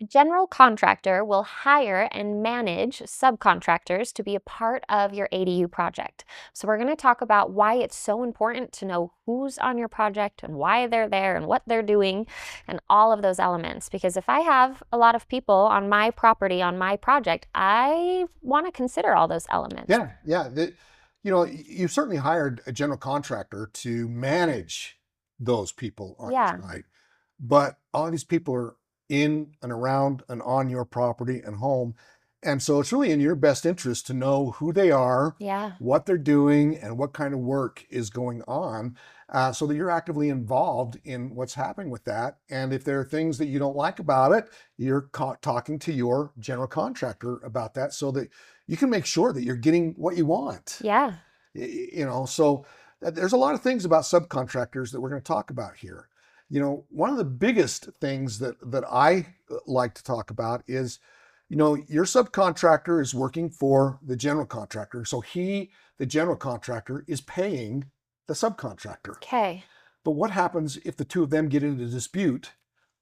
General Contractor will hire and manage subcontractors to be a part of your ADU project. So we're going to talk about why it's so important to know who's on your project and why they're there and what they're doing and all of those elements. Because if I have a lot of people on my property, on my project, I want to consider all those elements. Yeah. You certainly hired a general contractor to manage those people on your Yeah. site, but all these people are in and around and on your property and home. And so it's really in your best interest to know who they are, Yeah. what they're doing, and what kind of work is going on, so that you're actively involved in what's happening with that. And if there are things that you don't like about it, you're talking to your general contractor about that so that you can make sure that you're getting what you want. Yeah. So there's a lot of things about subcontractors that we're going to talk about here. One of the biggest things that I like to talk about is, your subcontractor is working for the general contractor. So the general contractor, is paying the subcontractor. Okay. But what happens if the two of them get into a dispute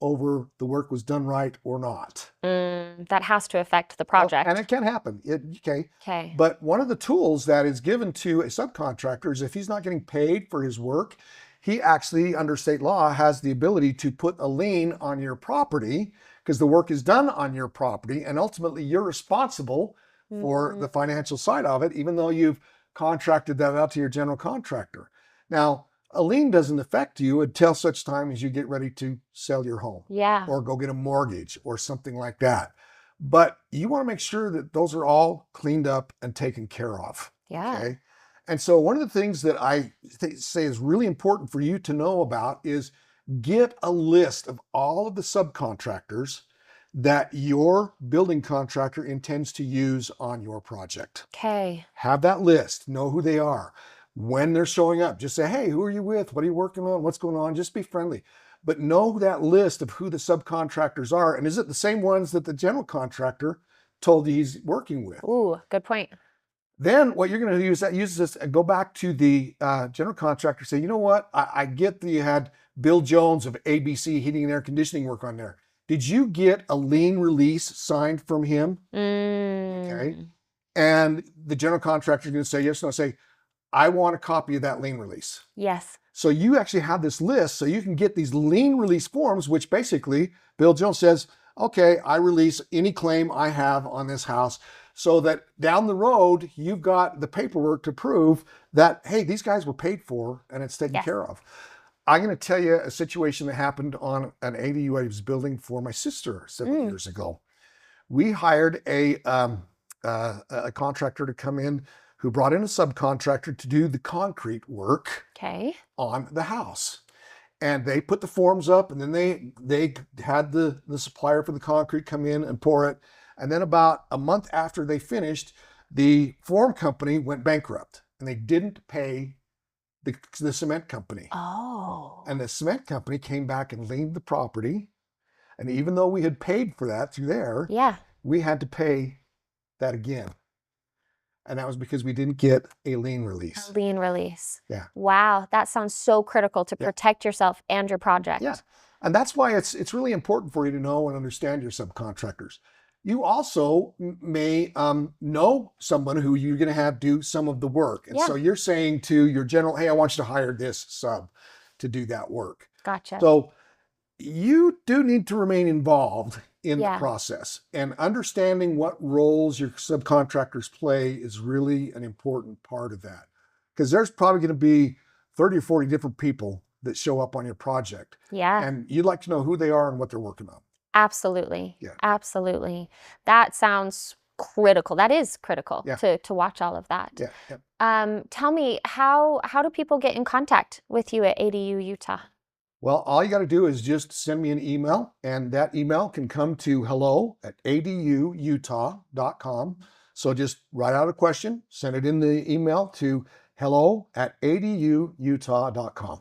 over the work was done right or not? That has to affect the project. And it can happen. Okay. But one of the tools that is given to a subcontractor is if he's not getting paid for his work, he actually, under state law, has the ability to put a lien on your property because the work is done on your property, and ultimately you're responsible for the financial side of it, even though you've contracted that out to your general contractor. Now, a lien doesn't affect you until such time as you get ready to sell your home. Yeah. Or go get a mortgage or something like that. But you want to make sure that those are all cleaned up and taken care of. Yeah. Okay. And so one of the things that I say is really important for you to know about is get a list of all of the subcontractors that your building contractor intends to use on your project. Okay. Have that list, know who they are. When they're showing up, just say, hey, who are you with? What are you working on? What's going on? Just be friendly. But know that list of who the subcontractors are. And is it the same ones that the general contractor told you he's working with? Ooh, good point. Then what you're going to do is use this and go back to the general contractor, say, you know what? I get that you had Bill Jones of ABC Heating and Air Conditioning work on there. Did you get a lien release signed from him? Okay. And the general contractor is going to say yes, no, say, I want a copy of that lien release. Yes. So you actually have this list so you can get these lien release forms, which basically Bill Jones says, okay, I release any claim I have on this house, so that down the road, you've got the paperwork to prove that, hey, these guys were paid for and it's taken care of. I'm going to tell you a situation that happened on an ADU I was building for my sister several years ago. We hired a contractor to come in who brought in a subcontractor to do the concrete work on the house. And they put the forms up, and then they had the supplier for the concrete come in and pour it. And then about a month after they finished, the form company went bankrupt, and they didn't pay the cement company. Oh. And the cement company came back and liened the property. And even though we had paid for that through there, we had to pay that again. And that was because we didn't get a lien release. A lien release. Yeah. Wow, that sounds so critical to protect yourself and your project. Yeah. And that's why it's really important for you to know and understand your subcontractors. You also may know someone who you're going to have do some of the work. And so you're saying to your general, hey, I want you to hire this sub to do that work. Gotcha. So you do need to remain involved in the process, and understanding what roles your subcontractors play is really an important part of that, because there's probably going to be 30 or 40 different people that show up on your project. Yeah. And you'd like to know who they are and what they're working on. Absolutely. Yeah. Absolutely. That sounds critical. That is critical to watch all of that. Yeah. Tell me, how do people get in contact with you at ADU Utah? Well, all you got to do is just send me an email, and that email can come to hello@aduutah.com. So just write out a question, send it in the email to hello@aduutah.com.